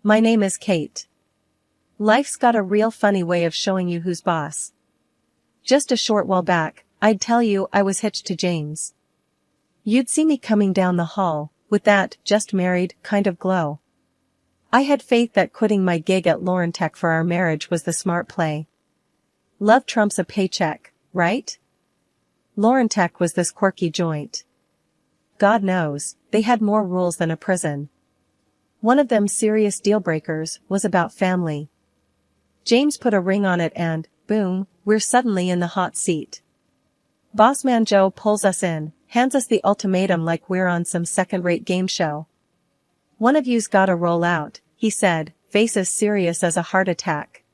My name is Kate. Life's got a real funny way of showing you who's boss. Just a short while back, I'd tell you I was hitched to James. You'd see me coming down the hall, with that just married kind of glow. I had faith that quitting my gig at Laurentech for our marriage was the smart play. Love trumps a paycheck, right? Laurentech was this quirky joint. God knows, they had more rules than a prison. One of them serious deal breakers was about family. James put a ring on it and, boom, we're suddenly in the hot seat. Bossman Joe pulls us in, hands us the ultimatum like we're on some second-rate game show. One of you's gotta roll out, he said, face as serious as a heart attack.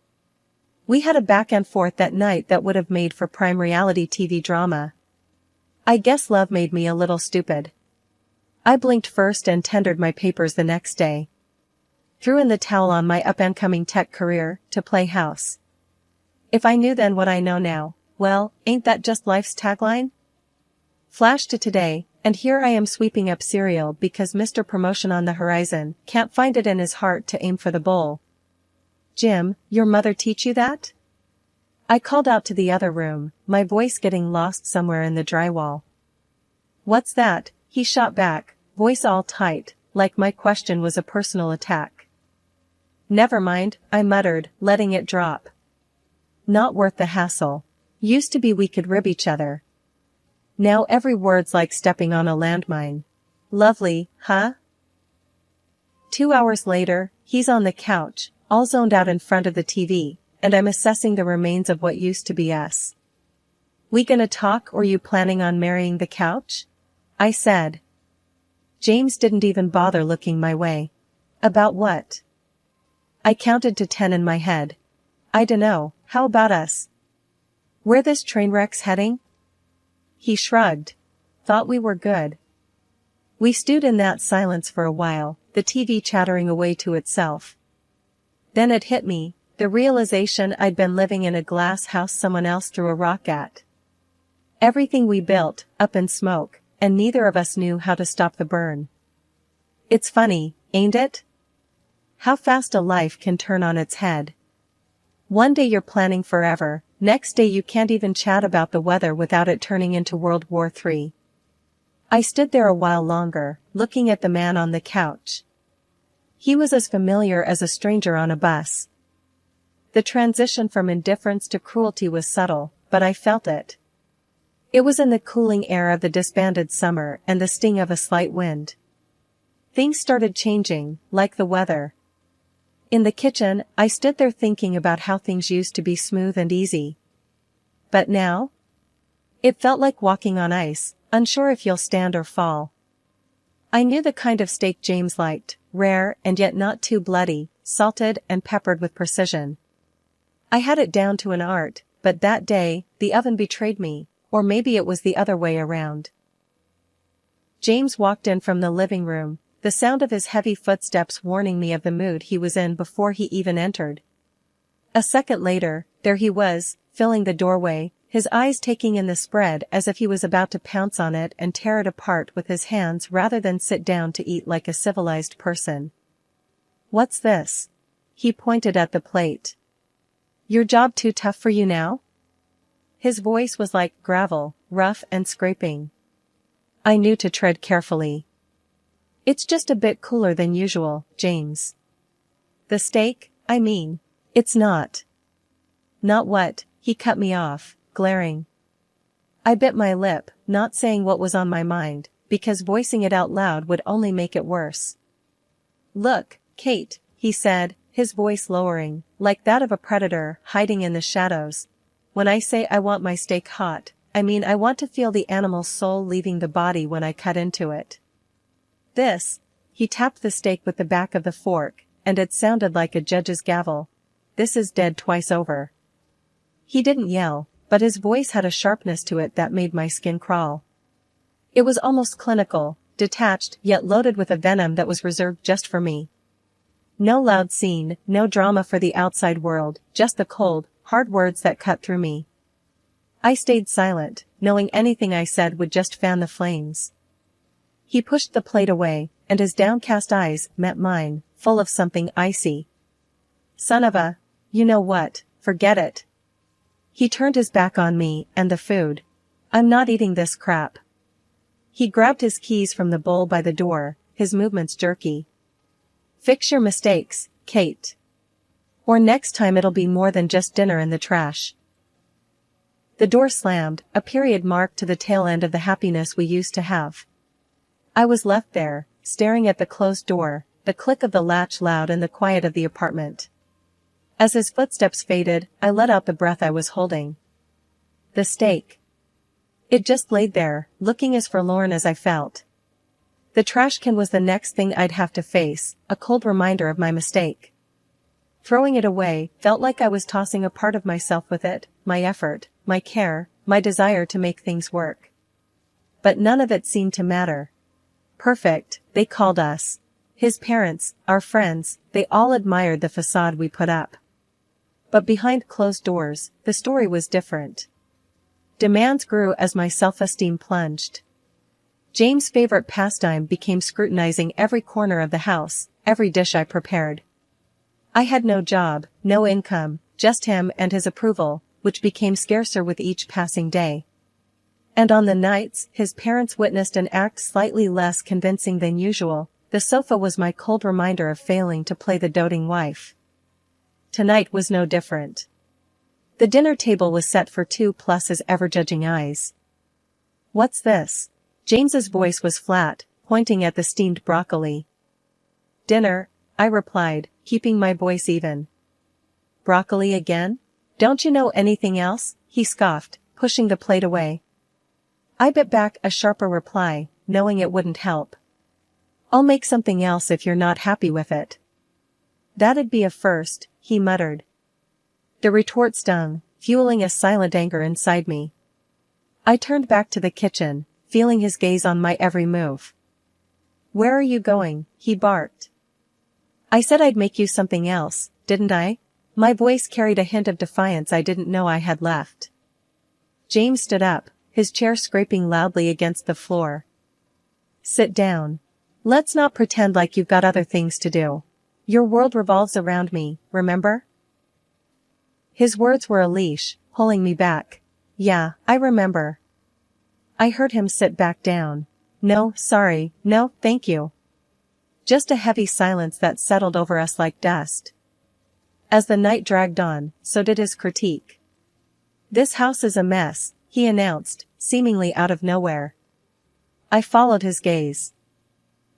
We had a back and forth that night that would have made for prime reality TV drama. I guess love made me a little stupid. I blinked first and tendered my papers the next day. Threw in the towel on my up-and-coming tech career, to play house. If I knew then what I know now, well, ain't that just life's tagline? Flash to today, and here I am sweeping up cereal because Mr. Promotion on the horizon can't find it in his heart to aim for the bowl. Jim, your mother teach you that? I called out to the other room, my voice getting lost somewhere in the drywall. What's that? He shot back, voice all tight, like my question was a personal attack. Never mind, I muttered, letting it drop. Not worth the hassle. Used to be we could rib each other. Now every word's like stepping on a landmine. Lovely, huh? 2 hours later, he's on the couch, all zoned out in front of the TV, and I'm assessing the remains of what used to be us. We gonna talk or you planning on marrying the couch? I said. James didn't even bother looking my way. About what? I counted to 10 in my head. I dunno, how about us? Where this train wreck's heading? He shrugged. Thought we were good. We stewed in that silence for a while, the TV chattering away to itself. Then it hit me, the realization I'd been living in a glass house someone else threw a rock at. Everything we built, up in smoke, and neither of us knew how to stop the burn. It's funny, ain't it? How fast a life can turn on its head. One day you're planning forever, next day you can't even chat about the weather without it turning into World War III. I stood there a while longer, looking at the man on the couch. He was as familiar as a stranger on a bus. The transition from indifference to cruelty was subtle, but I felt it. It was in the cooling air of the disbanded summer and the sting of a slight wind. Things started changing, like the weather. In the kitchen, I stood there thinking about how things used to be smooth and easy. But now? It felt like walking on ice, unsure if you'll stand or fall. I knew the kind of steak James liked, rare and yet not too bloody, salted and peppered with precision. I had it down to an art, but that day, the oven betrayed me, or maybe it was the other way around. James walked in from the living room, the sound of his heavy footsteps warning me of the mood he was in before he even entered. A second later, there he was, filling the doorway, his eyes taking in the spread as if he was about to pounce on it and tear it apart with his hands rather than sit down to eat like a civilized person. What's this? He pointed at the plate. Your job too tough for you now? His voice was like gravel, rough and scraping. I knew to tread carefully. It's just a bit cooler than usual, James. The steak, I mean, it's not. Not what? He cut me off, glaring. I bit my lip, not saying what was on my mind, because voicing it out loud would only make it worse. Look, Kate, he said, his voice lowering, like that of a predator hiding in the shadows. When I say I want my steak hot, I mean I want to feel the animal's soul leaving the body when I cut into it. This, he tapped the steak with the back of the fork, and it sounded like a judge's gavel. This is dead twice over. He didn't yell, but his voice had a sharpness to it that made my skin crawl. It was almost clinical, detached yet loaded with a venom that was reserved just for me. No loud scene, no drama for the outside world, just the cold, hard words that cut through me. I stayed silent, knowing anything I said would just fan the flames. He pushed the plate away, and his downcast eyes met mine, full of something icy. Son of a, you know what, forget it. He turned his back on me and the food. I'm not eating this crap. He grabbed his keys from the bowl by the door, his movements jerky. Fix your mistakes, Kate. Or next time it'll be more than just dinner in the trash. The door slammed, a period mark to the tail end of the happiness we used to have. I was left there, staring at the closed door, the click of the latch loud in the quiet of the apartment. As his footsteps faded, I let out the breath I was holding. The steak. It just laid there, looking as forlorn as I felt. The trash can was the next thing I'd have to face, a cold reminder of my mistake. Throwing it away felt like I was tossing a part of myself with it, my effort, my care, my desire to make things work. But none of it seemed to matter. Perfect, they called us. His parents, our friends, they all admired the facade we put up. But behind closed doors, the story was different. Demands grew as my self-esteem plunged. James' favorite pastime became scrutinizing every corner of the house, every dish I prepared. I had no job, no income, just him and his approval, which became scarcer with each passing day. And on the nights his parents witnessed an act slightly less convincing than usual, the sofa was my cold reminder of failing to play the doting wife. Tonight was no different. The dinner table was set for two plus his ever-judging eyes. What's this? James's voice was flat, pointing at the steamed broccoli. Dinner, I replied, keeping my voice even. Broccoli again? Don't you know anything else? He scoffed, pushing the plate away. I bit back a sharper reply, knowing it wouldn't help. I'll make something else if you're not happy with it. That'd be a first, he muttered. The retort stung, fueling a silent anger inside me. I turned back to the kitchen, feeling his gaze on my every move. Where are you going? He barked. I said I'd make you something else, didn't I? My voice carried a hint of defiance I didn't know I had left. James stood up, his chair scraping loudly against the floor. Sit down. Let's not pretend like you've got other things to do. Your world revolves around me, remember? His words were a leash, pulling me back. Yeah, I remember. I heard him sit back down. No, sorry, no, thank you. Just a heavy silence that settled over us like dust. As the night dragged on, so did his critique. This house is a mess, he announced, seemingly out of nowhere. I followed his gaze.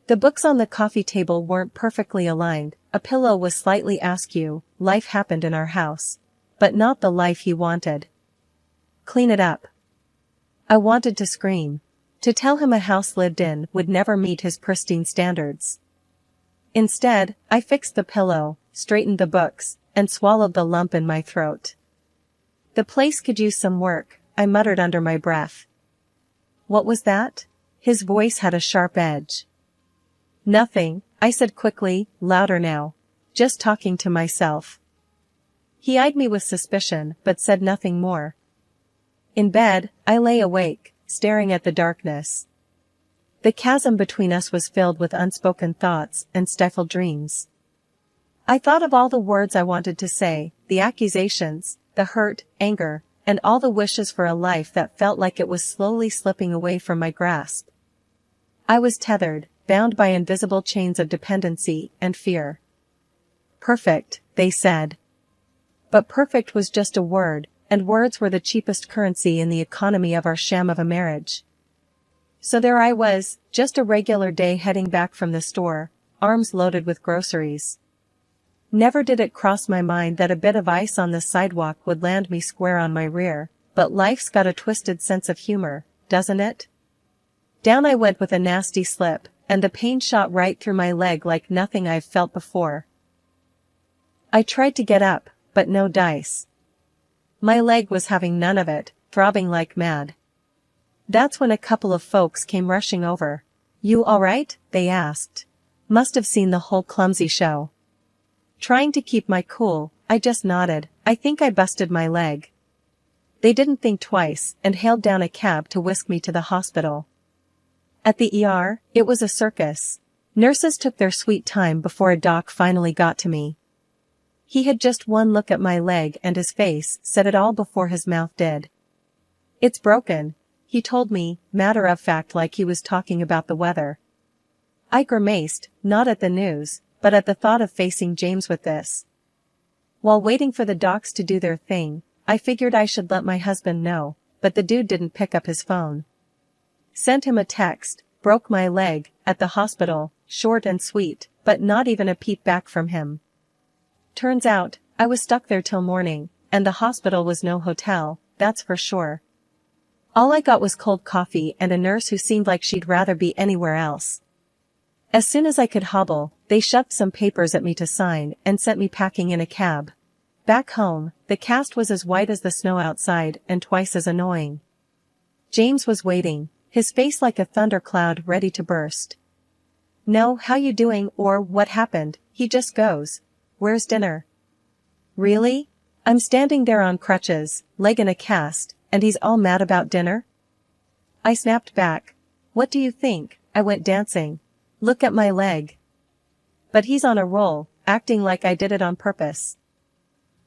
The books on the coffee table weren't perfectly aligned, a pillow was slightly askew, life happened in our house. But not the life he wanted. Clean it up. I wanted to scream. To tell him a house lived in would never meet his pristine standards. Instead, I fixed the pillow, straightened the books, and swallowed the lump in my throat. The place could use some work, I muttered under my breath. What was that? His voice had a sharp edge. Nothing, I said quickly, louder now. Just talking to myself. He eyed me with suspicion, but said nothing more. In bed, I lay awake, staring at the darkness. The chasm between us was filled with unspoken thoughts and stifled dreams. I thought of all the words I wanted to say, the accusations, the hurt, anger, and all the wishes for a life that felt like it was slowly slipping away from my grasp. I was tethered, bound by invisible chains of dependency and fear. Perfect, they said. But perfect was just a word, and words were the cheapest currency in the economy of our sham of a marriage. So there I was, just a regular day heading back from the store, arms loaded with groceries. Never did it cross my mind that a bit of ice on the sidewalk would land me square on my rear, but life's got a twisted sense of humor, doesn't it? Down I went with a nasty slip, and the pain shot right through my leg like nothing I've felt before. I tried to get up, but no dice. My leg was having none of it, throbbing like mad. That's when a couple of folks came rushing over. You all right? They asked. Must have seen the whole clumsy show. Trying to keep my cool, I just nodded. I think I busted my leg. They didn't think twice and hailed down a cab to whisk me to the hospital. At the ER, it was a circus. Nurses took their sweet time before a doc finally got to me. He had just one look at my leg and his face said it all before his mouth did. "It's broken," he told me, matter of fact like he was talking about the weather. I grimaced, not at the news, but at the thought of facing James with this. While waiting for the docs to do their thing, I figured I should let my husband know, but the dude didn't pick up his phone. Sent him a text, broke my leg, at the hospital, short and sweet, but not even a peep back from him. Turns out, I was stuck there till morning, and the hospital was no hotel, that's for sure. All I got was cold coffee and a nurse who seemed like she'd rather be anywhere else. As soon as I could hobble, they shoved some papers at me to sign and sent me packing in a cab. Back home, the cast was as white as the snow outside and twice as annoying. James was waiting, his face like a thundercloud ready to burst. "No, how you doing or what happened?" He just goes, "Where's dinner?" Really? I'm standing there on crutches, leg in a cast, and he's all mad about dinner? I snapped back. "What do you think? I went dancing. Look at my leg." But he's on a roll, acting like I did it on purpose.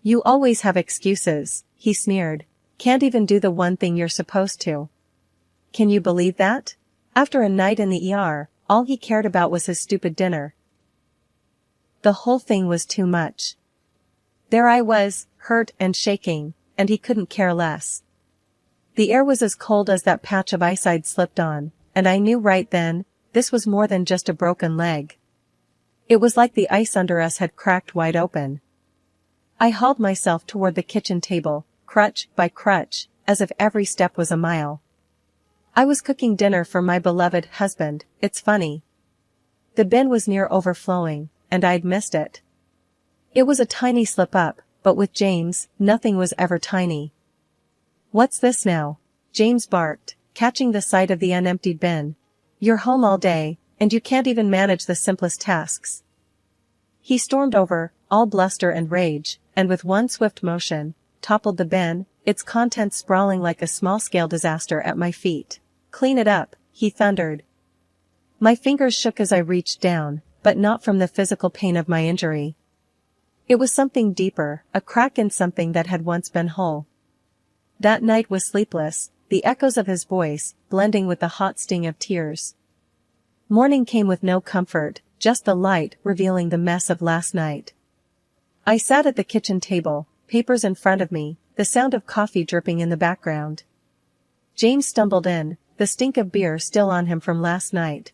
"You always have excuses," he sneered. "Can't even do the one thing you're supposed to." Can you believe that? After a night in the ER, all he cared about was his stupid dinner. The whole thing was too much. There I was, hurt and shaking, and he couldn't care less. The air was as cold as that patch of ice I'd slipped on, and I knew right then, this was more than just a broken leg. It was like the ice under us had cracked wide open. I hauled myself toward the kitchen table, crutch by crutch, as if every step was a mile. I was cooking dinner for my beloved husband, it's funny. The bin was near overflowing, and I'd missed it. It was a tiny slip-up, but with James, nothing was ever tiny. "What's this now?" James barked, catching the sight of the unemptied bin. "You're home all day, and you can't even manage the simplest tasks." He stormed over, all bluster and rage, and with one swift motion, toppled the bin, its contents sprawling like a small-scale disaster at my feet. "Clean it up," he thundered. My fingers shook as I reached down, but not from the physical pain of my injury. It was something deeper, a crack in something that had once been whole. That night was sleepless, the echoes of his voice, blending with the hot sting of tears. Morning came with no comfort, just the light revealing the mess of last night. I sat at the kitchen table, papers in front of me, the sound of coffee dripping in the background. James stumbled in, the stink of beer still on him from last night.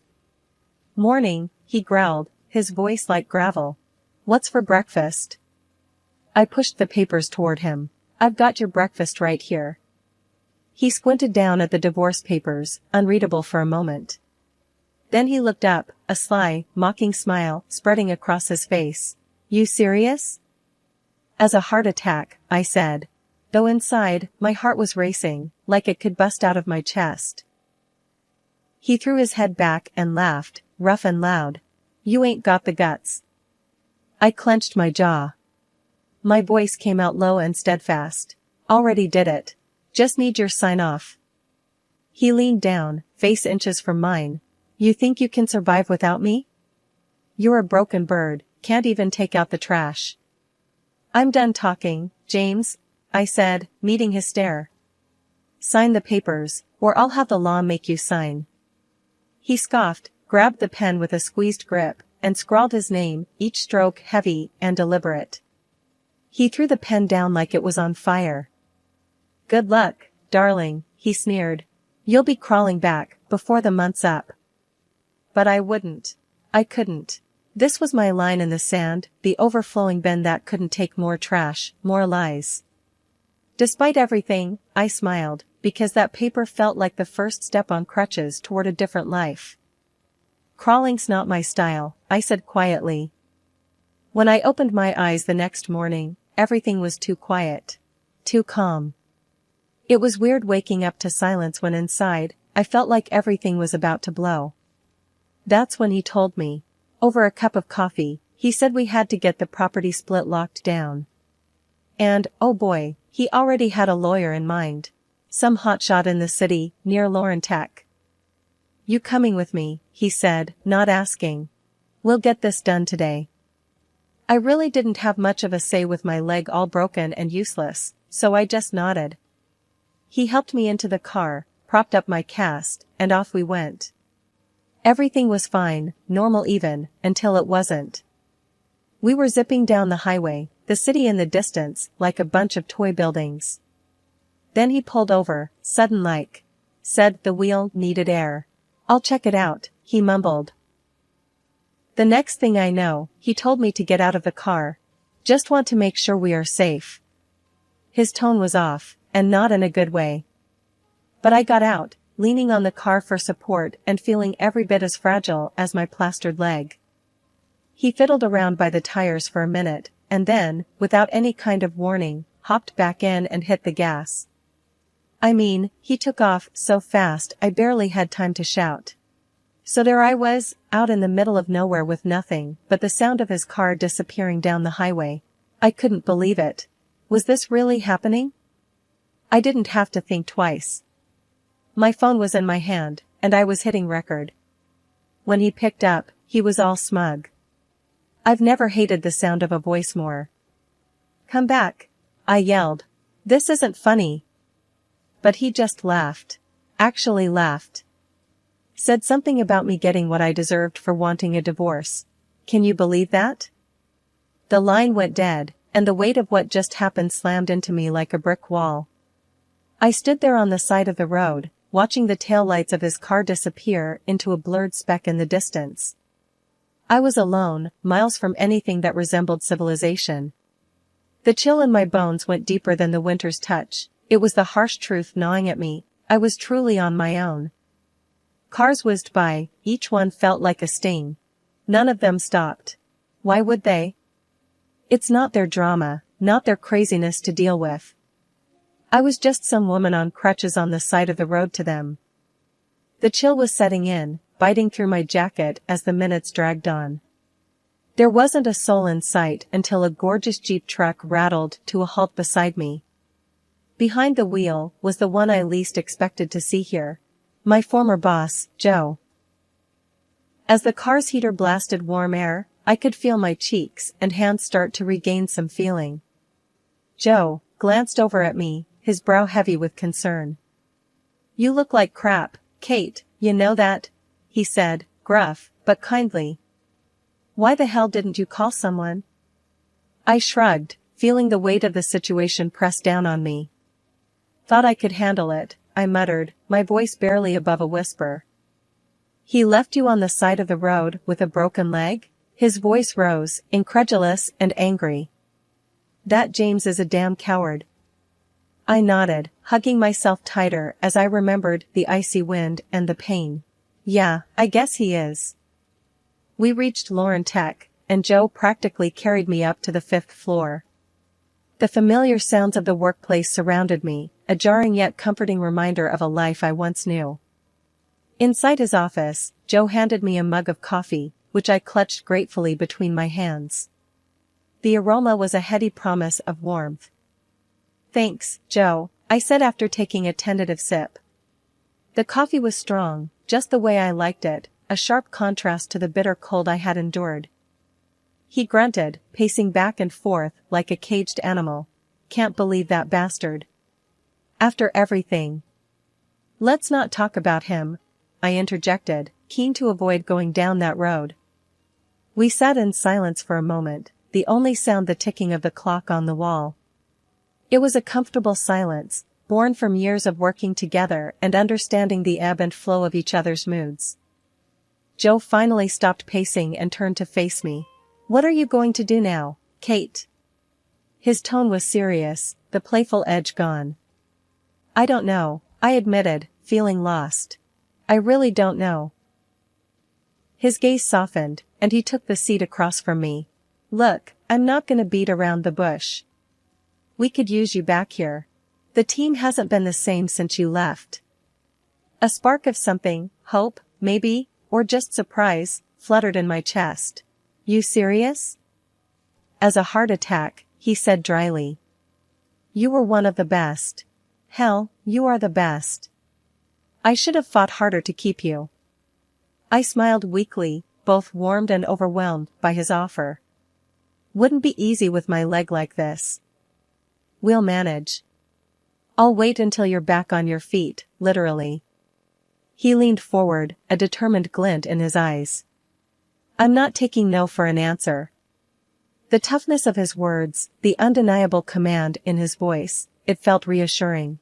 "Morning," he growled, his voice like gravel. "What's for breakfast?" I pushed the papers toward him. "I've got your breakfast right here." He squinted down at the divorce papers, unreadable for a moment. Then he looked up, a sly, mocking smile spreading across his face. "You serious?" "As a heart attack," I said. Though inside, my heart was racing, like it could bust out of my chest. He threw his head back and laughed, rough and loud. "You ain't got the guts." I clenched my jaw. My voice came out low and steadfast. "Already did it. Just need your sign off." He leaned down, face inches from mine. "You think you can survive without me? You're a broken bird, can't even take out the trash." "I'm done talking, James," I said, meeting his stare. "Sign the papers, or I'll have the law make you sign." He scoffed, grabbed the pen with a squeezed grip, and scrawled his name, each stroke heavy and deliberate. He threw the pen down like it was on fire. "Good luck, darling," he sneered. "You'll be crawling back, before the month's up." But I wouldn't. I couldn't. This was my line in the sand, the overflowing bin that couldn't take more trash, more lies. Despite everything, I smiled, because that paper felt like the first step on crutches toward a different life. "Crawling's not my style," I said quietly. When I opened my eyes the next morning, everything was too quiet. Too calm. It was weird waking up to silence when inside, I felt like everything was about to blow. That's when he told me. Over a cup of coffee, he said we had to get the property split locked down. And, oh boy, he already had a lawyer in mind. Some hotshot in the city, near Lauren Tech. "You coming with me?" he said, not asking. We'll get this done today. I really didn't have much of a say with my leg all broken and useless, so I just nodded. He helped me into the car, propped up my cast, and off we went. Everything was fine, normal even, until it wasn't. We were zipping down the highway, the city in the distance, like a bunch of toy buildings. Then he pulled over, sudden like. Said the wheel needed air. I'll check it out, he mumbled. The next thing I know, he told me to get out of the car. Just want to make sure we are safe. His tone was off, and not in a good way. But I got out, leaning on the car for support and feeling every bit as fragile as my plastered leg. He fiddled around by the tires for a minute, and then, without any kind of warning, hopped back in and hit the gas. I mean, he took off so fast I barely had time to shout. So there I was, out in the middle of nowhere with nothing but the sound of his car disappearing down the highway. I couldn't believe it. Was this really happening? I didn't have to think twice. My phone was in my hand, and I was hitting record. When he picked up, he was all smug. I've never hated the sound of a voice more. Come back, I yelled. This isn't funny. But he just laughed. Actually laughed. Said something about me getting what I deserved for wanting a divorce. Can you believe that? The line went dead, and the weight of what just happened slammed into me like a brick wall. I stood there on the side of the road, watching the taillights of his car disappear into a blurred speck in the distance. I was alone, miles from anything that resembled civilization. The chill in my bones went deeper than the winter's touch. It was the harsh truth gnawing at me. I was truly on my own. Cars whizzed by, each one felt like a sting. None of them stopped. Why would they? It's not their drama, not their craziness to deal with. I was just some woman on crutches on the side of the road to them. The chill was setting in, biting through my jacket as the minutes dragged on. There wasn't a soul in sight until a gorgeous Jeep truck rattled to a halt beside me. Behind the wheel was the one I least expected to see here. My former boss, Joe. As the car's heater blasted warm air, I could feel my cheeks and hands start to regain some feeling. Joe glanced over at me, his brow heavy with concern. You look like crap, Kate, you know that? He said, gruff, but kindly. Why the hell didn't you call someone? I shrugged, feeling the weight of the situation press down on me. Thought I could handle it, I muttered, my voice barely above a whisper. He left you on the side of the road with a broken leg? His voice rose, incredulous and angry. That James is a damn coward. I nodded, hugging myself tighter as I remembered the icy wind and the pain. Yeah, I guess he is. We reached Lauren Tech, and Joe practically carried me up to the 5th floor. The familiar sounds of the workplace surrounded me, a jarring yet comforting reminder of a life I once knew. Inside his office, Joe handed me a mug of coffee, which I clutched gratefully between my hands. The aroma was a heady promise of warmth. Thanks, Joe, I said after taking a tentative sip. The coffee was strong, just the way I liked it, a sharp contrast to the bitter cold I had endured. He grunted, pacing back and forth like a caged animal. Can't believe that bastard. After everything. Let's not talk about him, I interjected, keen to avoid going down that road. We sat in silence for a moment, the only sound the ticking of the clock on the wall. It was a comfortable silence, born from years of working together and understanding the ebb and flow of each other's moods. Joe finally stopped pacing and turned to face me. What are you going to do now, Kate? His tone was serious, the playful edge gone. I don't know, I admitted, feeling lost. I really don't know. His gaze softened, and he took the seat across from me. Look, I'm not gonna beat around the bush. We could use you back here. The team hasn't been the same since you left. A spark of something, hope, maybe, or just surprise, fluttered in my chest. You serious? As a heart attack, he said dryly. You were one of the best. Hell, you are the best. I should have fought harder to keep you. I smiled weakly, both warmed and overwhelmed by his offer. Wouldn't be easy with my leg like this. We'll manage. I'll wait until you're back on your feet, literally. He leaned forward, a determined glint in his eyes. I'm not taking no for an answer. The toughness of his words, the undeniable command in his voice, it felt reassuring.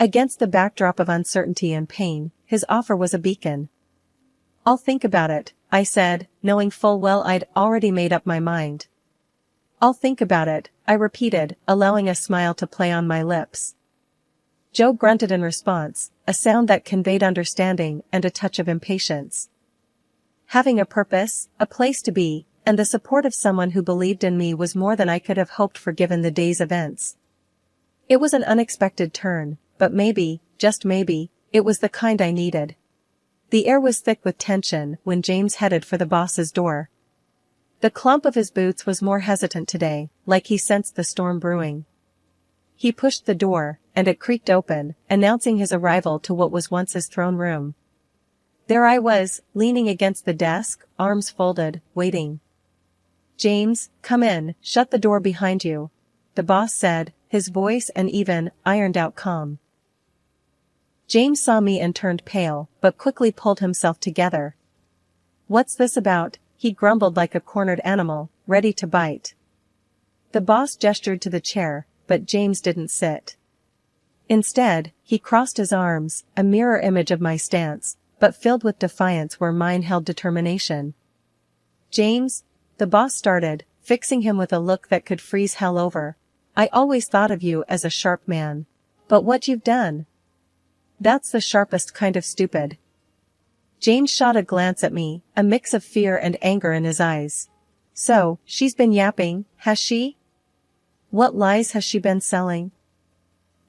Against the backdrop of uncertainty and pain, his offer was a beacon. I'll think about it, I said, knowing full well I'd already made up my mind. I'll think about it, I repeated, allowing a smile to play on my lips. Joe grunted in response, a sound that conveyed understanding and a touch of impatience. Having a purpose, a place to be, and the support of someone who believed in me was more than I could have hoped for given the day's events. It was an unexpected turn, but maybe, just maybe, it was the kind I needed. The air was thick with tension when James headed for the boss's door. The clump of his boots was more hesitant today, like he sensed the storm brewing. He pushed the door, and it creaked open, announcing his arrival to what was once his throne room. There I was, leaning against the desk, arms folded, waiting. James, come in, shut the door behind you, the boss said, his voice an even, ironed-out calm. James saw me and turned pale, but quickly pulled himself together. What's this about? He grumbled like a cornered animal, ready to bite. The boss gestured to the chair, but James didn't sit. Instead, he crossed his arms, a mirror image of my stance, but filled with defiance where mine held determination. James, the boss started, fixing him with a look that could freeze hell over. I always thought of you as a sharp man. But what you've done? That's the sharpest kind of stupid. James shot a glance at me, a mix of fear and anger in his eyes. So, she's been yapping, has she? What lies has she been selling?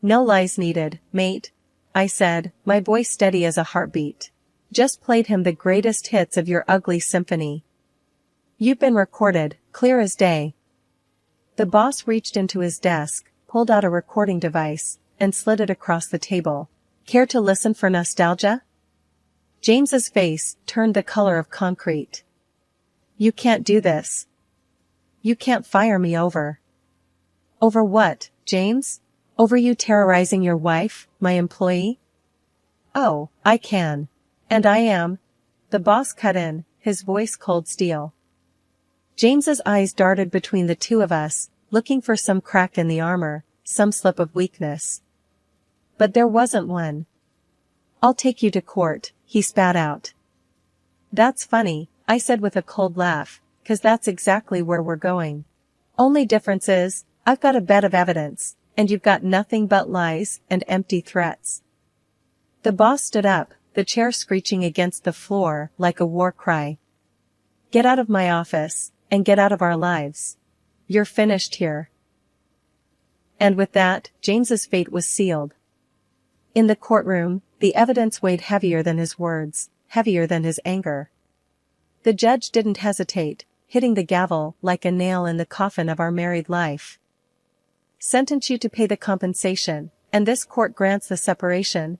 No lies needed, mate, I said, my voice steady as a heartbeat. Just played him the greatest hits of your ugly symphony. You've been recorded, clear as day. The boss reached into his desk, pulled out a recording device, and slid it across the table. Care to listen for nostalgia? James's face turned the color of concrete. You can't do this. You can't fire me over. Over what, James? Over you terrorizing your wife, my employee? Oh, I can. And I am. The boss cut in, his voice cold steel. James's eyes darted between the two of us, looking for some crack in the armor, some slip of weakness. But there wasn't one. I'll take you to court, he spat out. That's funny, I said with a cold laugh, 'cause that's exactly where we're going. Only difference is, I've got a bed of evidence, and you've got nothing but lies and empty threats. The boss stood up, the chair screeching against the floor like a war cry. Get out of my office, and get out of our lives. You're finished here. And with that, James's fate was sealed. In the courtroom, the evidence weighed heavier than his words, heavier than his anger. The judge didn't hesitate, hitting the gavel like a nail in the coffin of our married life. Sentence you to pay the compensation, and this court grants the separation,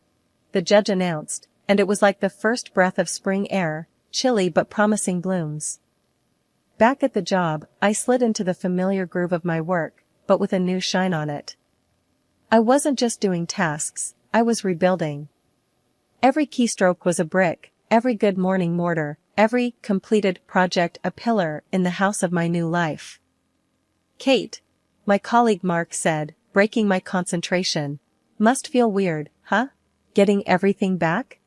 the judge announced, and it was like the first breath of spring air, chilly but promising blooms. Back at the job, I slid into the familiar groove of my work, but with a new shine on it. I wasn't just doing tasks, I was rebuilding. Every keystroke was a brick, every good morning mortar, every completed project a pillar in the house of my new life. Kate, my colleague Mark said, breaking my concentration. Must feel weird, huh? Getting everything back?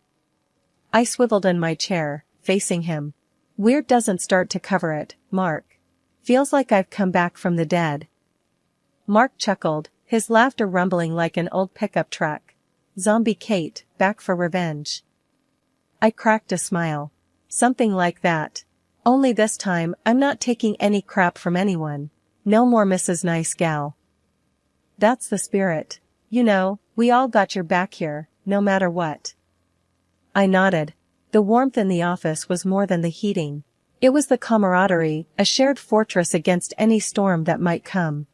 I swiveled in my chair, facing him. Weird doesn't start to cover it, Mark. Feels like I've come back from the dead. Mark chuckled, his laughter rumbling like an old pickup truck. Zombie Kate, back for revenge. I cracked a smile. Something like that. Only this time, I'm not taking any crap from anyone. No more Mrs. Nice Gal. That's the spirit. You know, we all got your back here, no matter what. I nodded. The warmth in the office was more than the heating. It was the camaraderie, a shared fortress against any storm that might come.